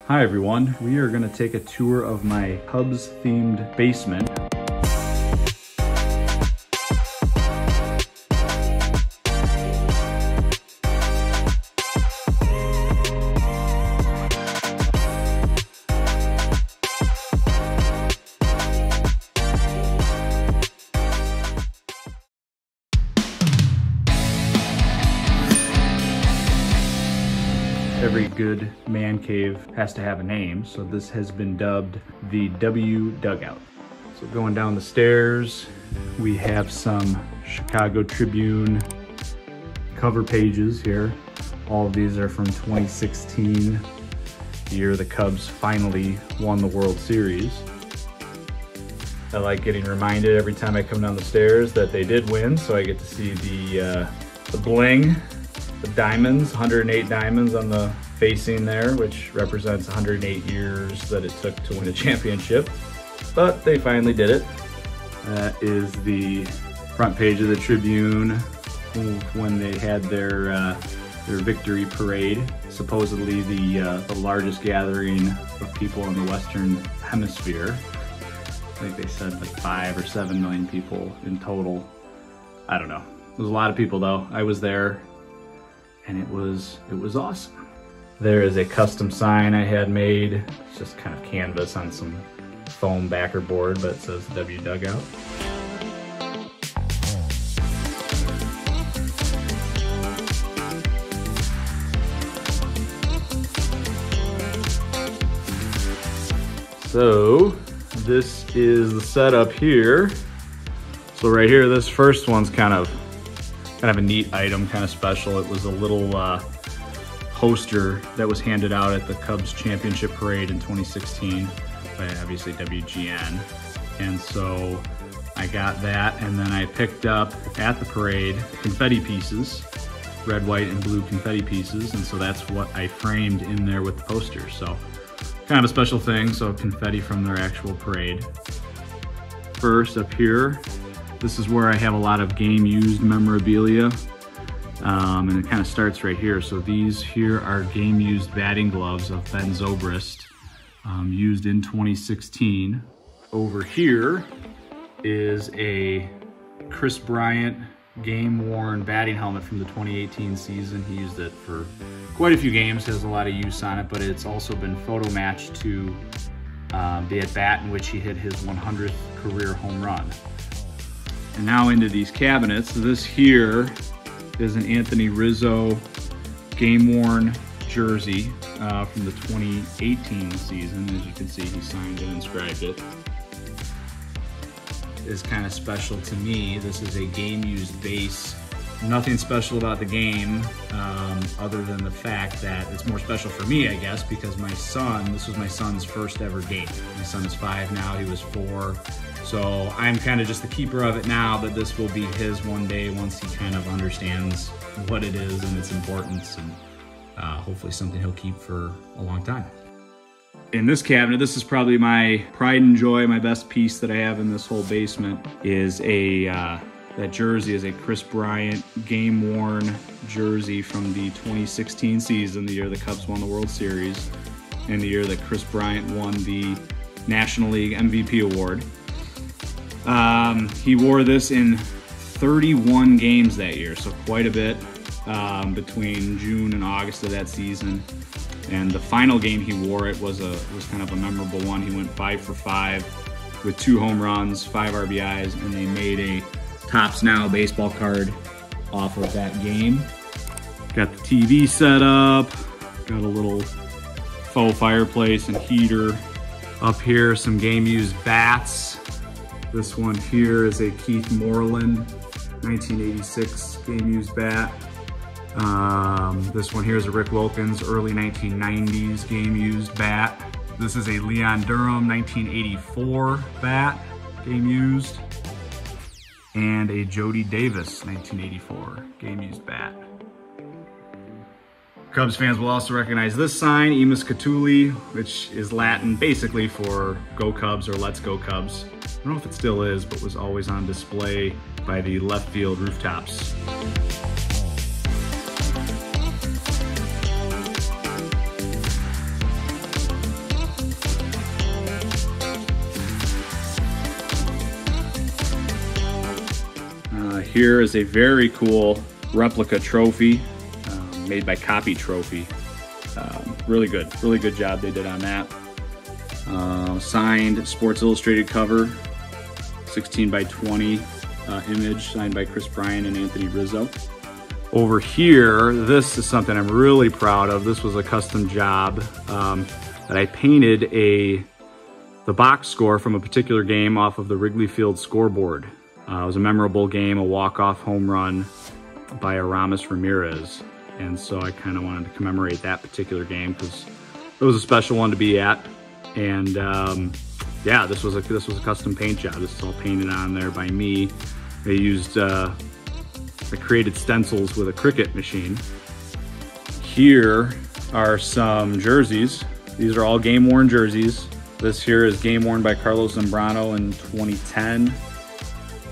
Hi everyone, we are going to take a tour of my Cubs themed basement. Every good man cave has to have a name, so this has been dubbed the W Dugout. So going down the stairs, we have some Chicago Tribune cover pages here. All of these are from 2016, the year the Cubs finally won the World Series. I like getting reminded every time I come down the stairs that they did win, so I get to see the bling. The diamonds, 108 diamonds on the facing there, which represents 108 years that it took to win a championship. But they finally did it. That is the front page of the Tribune when they had their victory parade. Supposedly the largest gathering of people in the Western Hemisphere. I think they said like 5 or 7 million people in total. I don't know. It was a lot of people though. I was there. And it was awesome. There is a custom sign I had made. It's just kind of canvas on some foam backer board, but it says W Dugout. So this is the setup here. So right here, this first one's kind of a neat item, kind of special. It was a little poster that was handed out at the Cubs championship parade in 2016 by obviously WGN. And so I got that, and then I picked up at the parade confetti pieces, red, white, and blue confetti pieces. And so that's what I framed in there with the poster. So kind of a special thing, so confetti from their actual parade. First up here, this is where I have a lot of game-used memorabilia, and it kind of starts right here. So these here are game-used batting gloves of Ben Zobrist, used in 2016. Over here is a Chris Bryant game-worn batting helmet from the 2018 season. He used it for quite a few games, has a lot of use on it, but it's also been photo matched to the at-bat in which he hit his 100th career home run. And now into these cabinets. This here is an Anthony Rizzo game-worn jersey from the 2018 season. As you can see, he signed and inscribed it. It's kind of special to me. This is a game-used base. Nothing special about the game other than the fact that it's more special for me, I guess, because my son, this was my son's first ever game. My son is 5 now, he was 4. So I'm kind of just the keeper of it now, but this will be his one day once he kind of understands what it is and its importance, and hopefully something he'll keep for a long time. In this cabinet, this is probably my pride and joy, my best piece that I have in this whole basement, is that jersey is a Chris Bryant game-worn jersey from the 2016 season, the year the Cubs won the World Series, and the year that Chris Bryant won the National League MVP award. He wore this in 31 games that year, so quite a bit between June and August of that season. And the final game he wore it was kind of a memorable one. He went 5 for 5 with 2 home runs, 5 RBIs, and they made a Topps Now baseball card off of that game. Got the TV set up, got a little faux fireplace and heater. Up here, some game-used bats. This one here is a Keith Moreland 1986 game-used bat. This one here is a Rick Wilkins early 1990s game-used bat. This is a Leon Durham 1984 bat, game-used. And a Jody Davis 1984 game-used bat. Cubs fans will also recognize this sign, Emus Catuli, which is Latin basically for Go Cubs or Let's Go Cubs. I don't know if it still is, but was always on display by the left field rooftops. here is a very cool replica trophy made by Copy Trophy. Really good job they did on that. Signed Sports Illustrated cover, 16 by 20 image, signed by Chris Bryan and Anthony Rizzo. Over here, this is something I'm really proud of. This was a custom job that I painted the box score from a particular game off of the Wrigley Field scoreboard. It was a memorable game, a walk-off home run by Aramis Ramirez. And so I kind of wanted to commemorate that particular game because it was a special one to be at. And yeah, this was a custom paint job. This is all painted on there by me. They used, I created stencils with a Cricut machine. Here are some jerseys. These are all game-worn jerseys. This here is game-worn by Carlos Zambrano in 2010,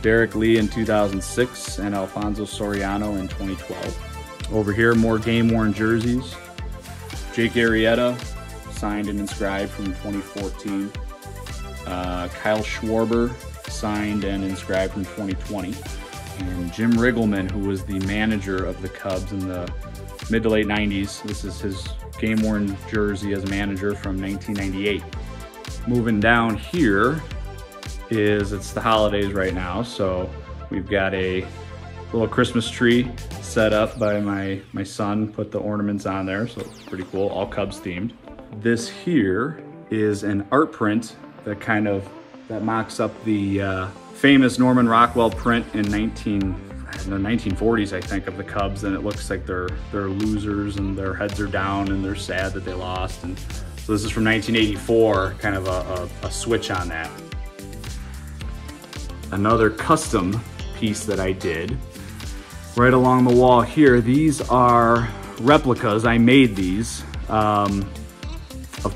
Derek Lee in 2006, and Alfonso Soriano in 2012. Over here, more game-worn jerseys. Jake Arrieta, signed and inscribed from 2014. Kyle Schwarber, signed and inscribed from 2020. And Jim Riggleman, who was the manager of the Cubs in the mid to late 90s. This is his game-worn jersey as a manager from 1998. Moving down here it's the holidays right now, so we've got a little Christmas tree set up by my son, put the ornaments on there, so it's pretty cool, all Cubs themed. This here is an art print that mocks up the famous Norman Rockwell print in the 1940s, I think, of the Cubs, and it looks like they're losers and their heads are down and they're sad that they lost. And so this is from 1984, kind of a switch on that. Another custom piece that I did right along the wall here. These are replicas. I made these of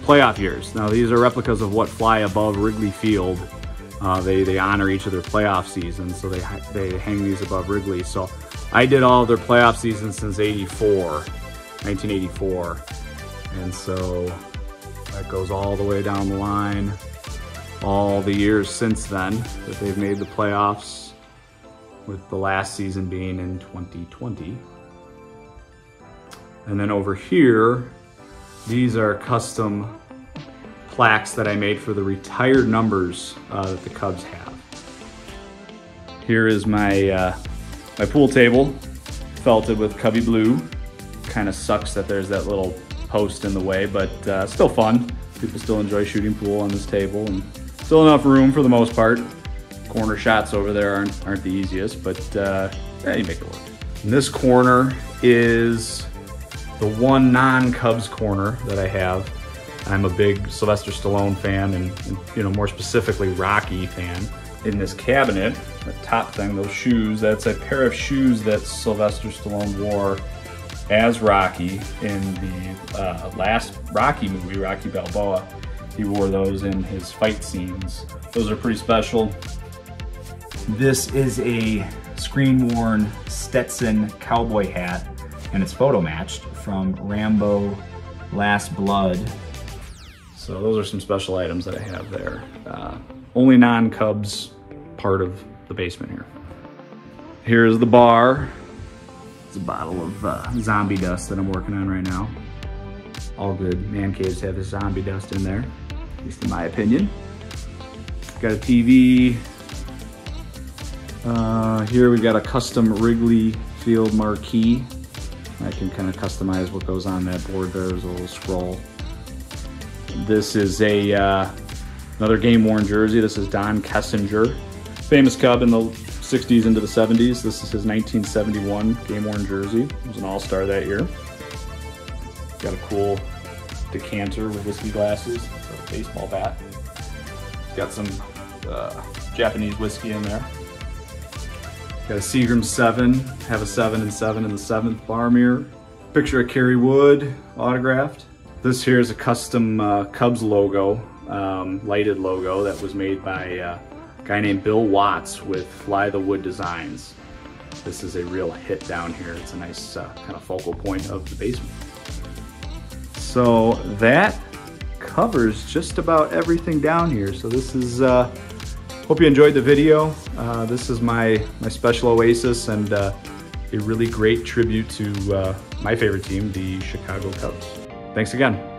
playoff years. Now these are replicas of what fly above Wrigley Field. They honor each of their playoff seasons, so they hang these above Wrigley. So I did all of their playoff seasons since 1984. And so that goes all the way down the line, all the years since then that they've made the playoffs, with the last season being in 2020. And then over here, these are custom plaques that I made for the retired numbers that the Cubs have. Here is my my pool table, felted with Cubby Blue. Kind of sucks that there's that little post in the way, but still fun. People still enjoy shooting pool on this table, and still enough room for the most part. Corner shots over there aren't the easiest, but yeah, you make it work. And this corner is the one non-Cubs corner that I have. I'm a big Sylvester Stallone fan, and you know, more specifically Rocky fan. In this cabinet, the top thing, those shoes, that's a pair of shoes that Sylvester Stallone wore as Rocky in the last Rocky movie, Rocky Balboa. He wore those in his fight scenes. Those are pretty special. This is a screen-worn Stetson cowboy hat, and it's photo matched from Rambo Last Blood. So those are some special items that I have there. Only non-Cubs part of the basement here. Here's the bar. It's a bottle of zombie dust that I'm working on right now. All good man caves have this zombie dust in there, at least in my opinion. Got a TV. Here we've got a custom Wrigley Field marquee. I can kind of customize what goes on that board there. There's a little scroll. This is another game-worn jersey. This is Don Kessinger, famous Cub in the 60s into the 70s. This is his 1971 game-worn jersey. He was an all-star that year. Got a cool decanter with whiskey glasses. It's a baseball bat. Got some Japanese whiskey in there. Got a Seagram 7, have a 7 and 7 in the 7th bar mirror. Picture of Kerry Wood, autographed. This here is a custom Cubs logo, lighted logo that was made by a guy named Bill Watts with Fly the Wood Designs. This is a real hit down here. It's a nice kind of focal point of the basement. So that covers just about everything down here. So this is Hope you enjoyed the video. This is my special Oasis, and a really great tribute to my favorite team, the Chicago Cubs. Thanks again.